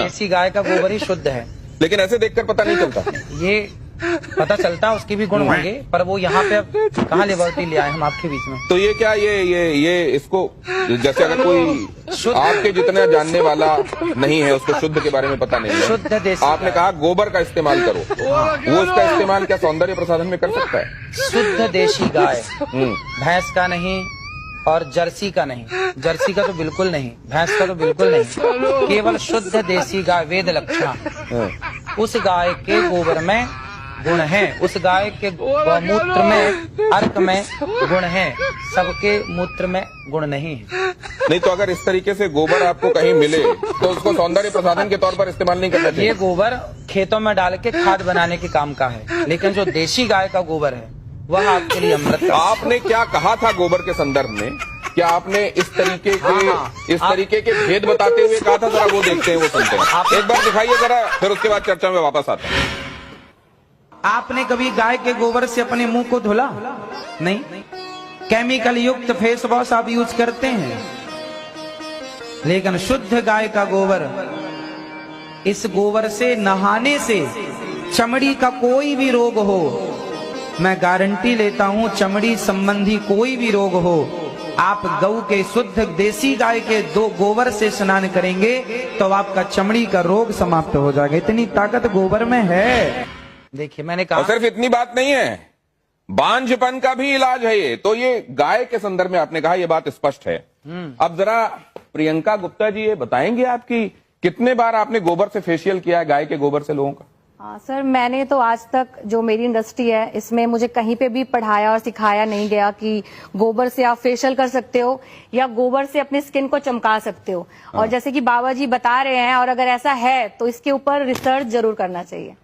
देसी गाय का गोबर ही शुद्ध है। लेकिन ऐसे देखकर पता नहीं चलता। ये पता चलता उसके भी गुण होंगे, पर वो यहाँ पे अब कहाँ लिबर्टी ले आए हम आपके बीच में। तो ये क्या ये इसको, जैसे अगर कोई आपके जितना जानने वाला नहीं है, उसको शुद्ध के बारे में पता नहीं है, शुद्ध देसी आपने कहा गोबर का इस्तेमाल करो, वो इसका इस्तेमाल क्या सौंदर्य प्रसाधन में कर सकता है? शुद्ध देसी गाय, भैंस का नहीं और जर्सी का नहीं, जर्सी का तो बिल्कुल नहीं, भैंस का तो बिल्कुल नहीं, केवल शुद्ध देसी गाय वेद लक्षण, उस गाय के गोबर में गुण है, उस गाय के मूत्र में अर्क में गुण है, सबके मूत्र में गुण नहीं है। नहीं तो अगर इस तरीके से गोबर आपको कहीं मिले तो उसको सौंदर्य प्रसाधन के तौर पर इस्तेमाल नहीं करना चाहिए। ये गोबर खेतों में डाल के खाद बनाने के काम का है, लेकिन जो देसी गाय का गोबर है वह आपके लिए अमृत का। आपने क्या कहा था गोबर के संदर्भ में? क्या आपने इस तरीके के भेद बताते हुए कहा था? जरा वो देखते हैं, वो सुनते हैं। एक बार दिखाइए जरा, फिर उसके बाद चर्चा में वापस आते हैं। आपने कभी गाय के गोबर से अपने मुंह को धुला? नहीं। केमिकल युक्त फेस वॉश आप यूज करते हैं, लेकिन शुद्ध गाय का गोबर, इस गोबर से नहाने से चमड़ी का कोई भी रोग हो, मैं गारंटी लेता हूं, चमड़ी संबंधी कोई भी रोग हो, आप गऊ के शुद्ध देसी गाय के दो गोबर से स्नान करेंगे तो आपका चमड़ी का रोग समाप्त हो जाएगा। इतनी ताकत गोबर में है। देखिए मैंने कहा, और सिर्फ इतनी बात नहीं है, बांझपन का भी इलाज है ये। तो ये गाय के संदर्भ में आपने कहा, ये बात स्पष्ट है। अब जरा प्रियंका गुप्ता जी ये बताएंगे आपकी कितने बार आपने गोबर से फेशियल किया है, गाय के गोबर से लोगों का? हाँ सर, मैंने तो आज तक जो मेरी इंडस्ट्री है इसमें मुझे कहीं पे भी पढ़ाया और सिखाया नहीं गया कि गोबर से आप फेशियल कर सकते हो या गोबर से अपनी स्किन को चमका सकते हो। और जैसे कि बाबा जी बता रहे हैं, और अगर ऐसा है तो इसके ऊपर रिसर्च जरूर करना चाहिए।